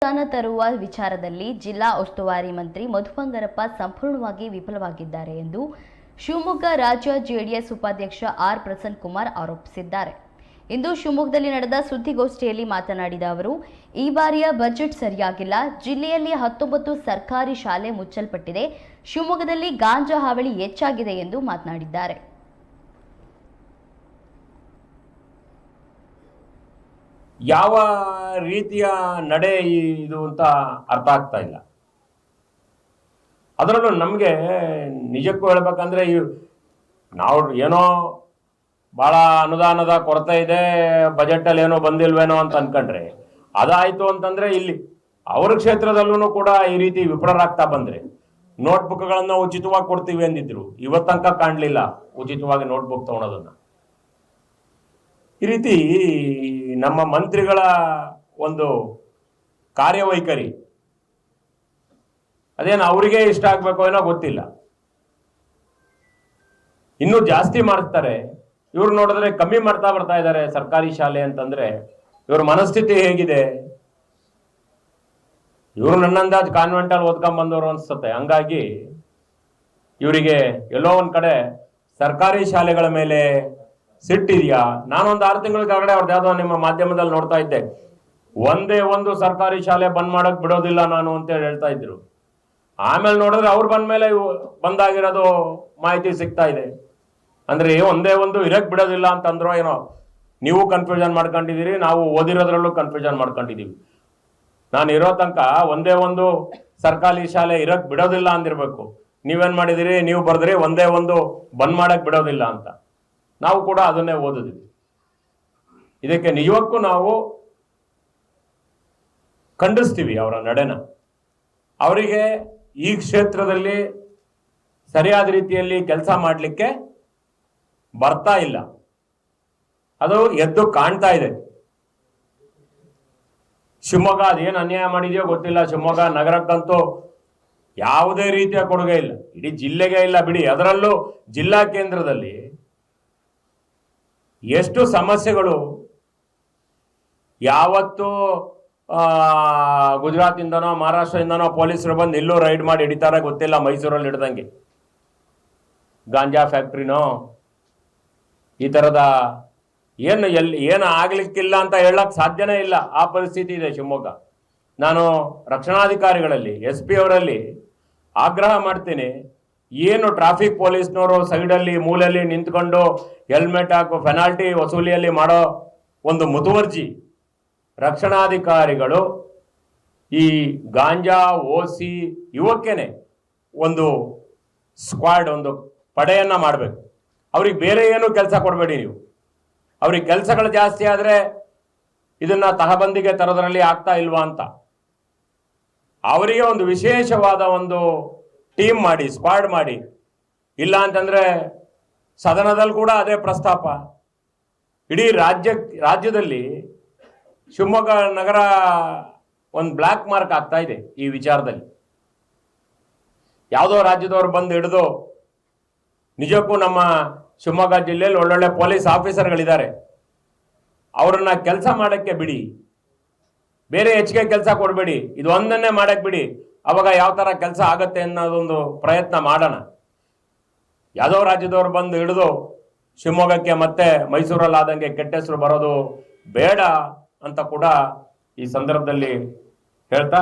ಅನುದಾನ ತರುವ ವಿಚಾರದಲ್ಲಿ ಜಿಲ್ಲಾ ಉಸ್ತುವಾರಿ ಮಂತ್ರಿ ಮಧು ಬಂಗಾರಪ್ಪ ಸಂಪೂರ್ಣವಾಗಿ ವಿಫಲವಾಗಿದ್ದಾರೆ ಎಂದು ಶಿವಮೊಗ್ಗ ರಾಜ್ಯ ಜೆಡಿಎಸ್ ಉಪಾಧ್ಯಕ್ಷ ಆರ್ ಪ್ರಸನ್ನ ಕುಮಾರ್ ಆರೋಪಿಸಿದ್ದಾರೆ. ಇಂದು ಶಿವಮೊಗ್ಗದಲ್ಲಿ ನಡೆದ ಸುದ್ದಿಗೋಷ್ಠಿಯಲ್ಲಿ ಮಾತನಾಡಿದ ಅವರು, ಈ ಬಾರಿಯ ಬಜೆಟ್ ಸರಿಯಾಗಿಲ್ಲ. ಜಿಲ್ಲೆಯಲ್ಲಿ 19 ಸರ್ಕಾರಿ ಶಾಲೆ ಮುಚ್ಚಲ್ಪಟ್ಟಿದೆ. ಶಿವಮೊಗ್ಗದಲ್ಲಿ ಗಾಂಜಾ ಹಾವಳಿ ಹೆಚ್ಚಾಗಿದೆ ಎಂದು ಮಾತನಾಡಿದ್ದಾರೆ. ಯಾವ ರೀತಿಯ ನಡೆ ಇದು ಅಂತ ಅರ್ಥ ಆಗ್ತಾ ಇಲ್ಲ. ಅದರಲ್ಲೂ ನಮಗೆ ನಿಜಕ್ಕೂ ಹೇಳ್ಬೇಕಂದ್ರೆ ನಾವು ಏನೋ ಭಾಳ ಅನುದಾನದ ಕೊರತೆ ಇದೆ, ಬಜೆಟಲ್ಲಿ ಏನೋ ಬಂದಿಲ್ವೇನೋ ಅಂತ ಅನ್ಕೊಂಡ್ರೆ ಅದಾಯಿತು ಅಂತಂದರೆ ಇಲ್ಲಿ ಅವ್ರ ಕ್ಷೇತ್ರದಲ್ಲೂ ಕೂಡ ಈ ರೀತಿ ವಿಫಲರಾಗ್ತಾ ಬಂದರೆ ನೋಟ್ಬುಕ್ಗಳನ್ನು ಉಚಿತವಾಗಿ ಕೊಡ್ತೀವಿ ಅಂದಿದ್ರು. ಇವತ್ತಂಕ ಕಾಣಲಿಲ್ಲ ಉಚಿತವಾಗಿ ನೋಟ್ಬುಕ್ ತೊಗೊಳೋದನ್ನು. ಈ ರೀತಿ ನಮ್ಮ ಮಂತ್ರಿಗಳ ಒಂದು ಕಾರ್ಯವೈಖರಿ ಅದೇನು ಅವರಿಗೆ ಇಷ್ಟ ಆಗಬೇಕೋ ಏನೋ ಗೊತ್ತಿಲ್ಲ. ಇನ್ನೂ ಜಾಸ್ತಿ ಮಾಡ್ತಾರೆ. ಇವ್ರು ನೋಡಿದ್ರೆ ಕಮ್ಮಿ ಮಾಡ್ತಾ ಬರ್ತಾ ಇದ್ದಾರೆ ಸರ್ಕಾರಿ ಶಾಲೆ ಅಂತಂದ್ರೆ ಇವ್ರ ಮನಸ್ಥಿತಿ ಹೇಗಿದೆ? ಇವರು ನನ್ನಂದಾಜ್ ಕಾನ್ವೆಂಟಲ್ಲಿ ಓದ್ಕೊಂಡ್ಬಂದವರು ಅನ್ಸುತ್ತೆ. ಹಂಗಾಗಿ ಇವರಿಗೆ ಎಲ್ಲೋ ಒಂದ್ ಕಡೆ ಸರ್ಕಾರಿ ಶಾಲೆಗಳ ಮೇಲೆ ಸಿಟ್ಟಿದೆಯಾ? ನಾನೊಂದು 6 ತಿಂಗಳ ಕೆಳಗಡೆ ಅವ್ರದ್ದು ಯಾವುದೋ ನಿಮ್ಮ ಮಾಧ್ಯಮದಲ್ಲಿ ನೋಡ್ತಾ ಇದ್ದೆ. ಒಂದೇ ಒಂದು ಸರ್ಕಾರಿ ಶಾಲೆ ಬಂದ್ ಮಾಡಕ್ ಬಿಡೋದಿಲ್ಲ ನಾನು ಅಂತೇಳಿ ಹೇಳ್ತಾ ಇದ್ರು. ಆಮೇಲೆ ನೋಡಿದ್ರೆ ಅವ್ರು ಬಂದ್ಮೇಲೆ ಬಂದಾಗಿರೋದು ಮಾಹಿತಿ ಸಿಗ್ತಾ ಇದೆ. ಅಂದ್ರೆ ಒಂದೇ ಒಂದು ಇರಕ್ ಬಿಡೋದಿಲ್ಲ ಅಂತಂದ್ರೋ ಏನೋ. ನೀವು ಕನ್ಫ್ಯೂಷನ್ ಮಾಡ್ಕೊಂಡಿದ್ದೀರಿ, ನಾವು ಓದಿರೋದ್ರಲ್ಲೂ ಕನ್ಫ್ಯೂಷನ್ ಮಾಡ್ಕೊಂಡಿದೀವಿ. ನಾನು ಇರೋ ತನಕ ಒಂದೇ ಒಂದು ಸರ್ಕಾರಿ ಶಾಲೆ ಇರಕ್ ಬಿಡೋದಿಲ್ಲ ಅಂದಿರ್ಬೇಕು. ನೀವೇನ್ ಮಾಡಿದಿರಿ? ನೀವು ಬರೆದ್ರಿ ಒಂದೇ ಒಂದು ಬಂದ್ ಮಾಡಕ್ ಬಿಡೋದಿಲ್ಲ ಅಂತ. ನಾವು ಕೂಡ ಅದನ್ನೇ ಓದಿದ್ವಿ. ಇದಕ್ಕೆ ನಿಜಕ್ಕೂ ನಾವು ಖಂಡಿಸ್ತೀವಿ ಅವರ ನಡೆನ. ಅವರಿಗೆ ಈ ಕ್ಷೇತ್ರದಲ್ಲಿ ಸರಿಯಾದ ರೀತಿಯಲ್ಲಿ ಕೆಲಸ ಮಾಡಲಿಕ್ಕೆ ಬರ್ತಾ ಇಲ್ಲ. ಅದು ಎದ್ದು ಕಾಣ್ತಾ ಇದೆ. ಶಿವಮೊಗ್ಗ ಅದೇನು ಅನ್ಯಾಯ ಮಾಡಿದೆಯೋ ಗೊತ್ತಿಲ್ಲ. ಶಿವಮೊಗ್ಗ ನಗರಕ್ಕಂತೂ ಯಾವುದೇ ರೀತಿಯ ಕೊಡುಗೆ ಇಲ್ಲ, ಇಡೀ ಜಿಲ್ಲೆಗೆ ಇಲ್ಲ ಬಿಡಿ. ಅದರಲ್ಲೂ ಜಿಲ್ಲಾ ಕೇಂದ್ರದಲ್ಲಿ ಎಷ್ಟು ಸಮಸ್ಯೆಗಳು. ಯಾವತ್ತು ಗುಜರಾತಿಂದನೋ ಮಹಾರಾಷ್ಟ್ರದಿಂದನೋ ಪೊಲೀಸರು ಬಂದು ಎಲ್ಲೂ ರೈಡ್ ಮಾಡಿ ಹಿಡಿತಾರೆ ಗೊತ್ತಿಲ್ಲ. ಮೈಸೂರಲ್ಲಿ ಹಿಡ್ದಂಗೆ ಗಾಂಜಾ ಫ್ಯಾಕ್ಟ್ರಿನೋ ಈ ಥರದ ಏನು ಆಗ್ಲಿಕ್ಕಿಲ್ಲ ಅಂತ ಹೇಳಕ್ ಸಾಧ್ಯನೇ ಇಲ್ಲ. ಆ ಪರಿಸ್ಥಿತಿ ಇದೆ ಶಿವಮೊಗ್ಗ. ನಾನು ರಕ್ಷಣಾಧಿಕಾರಿಗಳಲ್ಲಿ SP ಅವರಲ್ಲಿ ಆಗ್ರಹ ಮಾಡ್ತೀನಿ, ಏನು ಟ್ರಾಫಿಕ್ ಪೊಲೀಸ್ನವರು ಸೈಡಲ್ಲಿ ಮೂಲೆಯಲ್ಲಿ ನಿಂತ್ಕೊಂಡು ಹೆಲ್ಮೆಟ್ ಹಾಕೋ ಪೆನಾಲ್ಟಿ ವಸೂಲಿಯಲ್ಲಿ ಮಾಡೋ ಒಂದು ಮುತುವರ್ಜಿ ರಕ್ಷಣಾಧಿಕಾರಿಗಳು ಈ ಗಾಂಜಾ ಓಸಿ ಇವಕ್ಕೇನೆ ಒಂದು ಸ್ಕ್ವಾಡ್, ಒಂದು ಪಡೆಯನ್ನ ಮಾಡಬೇಕು. ಅವ್ರಿಗೆ ಬೇರೆ ಏನು ಕೆಲಸ ಕೊಡಬೇಡಿ ನೀವು. ಅವ್ರಿಗೆ ಕೆಲಸಗಳು ಜಾಸ್ತಿ ಆದರೆ ಇದನ್ನ ತಹಬಂದಿಗೆ ತರೋದ್ರಲ್ಲಿ ಆಗ್ತಾ ಇಲ್ವಾ ಅಂತ ಅವರಿಗೆ ಒಂದು ವಿಶೇಷವಾದ ಒಂದು ಟೀಮ್ ಮಾಡಿ, ಸ್ಕ್ವಾಡ್ ಮಾಡಿ. ಇಲ್ಲ ಅಂತಂದ್ರೆ ಸದನದಲ್ಲಿ ಕೂಡ ಅದೇ ಪ್ರಸ್ತಾಪ. ಇಡೀ ರಾಜ್ಯದಲ್ಲಿ ಶಿವಮೊಗ್ಗ ನಗರ ಒಂದು ಬ್ಲ್ಯಾಕ್ ಮಾರ್ಕ್ ಆಗ್ತಾ ಇದೆ ಈ ವಿಚಾರದಲ್ಲಿ. ಯಾವುದೋ ರಾಜ್ಯದವ್ರು ಬಂದು ಹಿಡಿದು, ನಿಜಕ್ಕೂ ನಮ್ಮ ಶಿವಮೊಗ್ಗ ಜಿಲ್ಲೆಯಲ್ಲಿ ಒಳ್ಳೊಳ್ಳೆ ಪೊಲೀಸ್ ಆಫೀಸರ್ಗಳಿದ್ದಾರೆ, ಅವ್ರನ್ನ ಕೆಲಸ ಮಾಡಕ್ಕೆ ಬಿಡಿ, ಬೇರೆ ಹೆಚ್ಚಿಗೆ ಕೆಲಸ ಕೊಡಬೇಡಿ, ಇದು ಒಂದನ್ನೇ ಮಾಡಕ್ಕೆ ಬಿಡಿ. ಅವಾಗ ಯಾವ ಥರ ಕೆಲಸ ಆಗತ್ತೆ ಅನ್ನೋದೊಂದು ಪ್ರಯತ್ನ ಮಾಡೋಣ. ಯಾವುದೋ ರಾಜ್ಯದವ್ರು ಬಂದು ಹಿಡಿದು ಶಿವಮೊಗ್ಗಕ್ಕೆ ಮತ್ತೆ ಮೈಸೂರಲ್ಲಿ ಆದಂಗೆ ಕೆಟ್ಟ ಹೆಸರು ಬರೋದು ಬೇಡ ಅಂತ ಕೂಡ ಈ ಸಂದರ್ಭದಲ್ಲಿ ಹೇಳ್ತಾ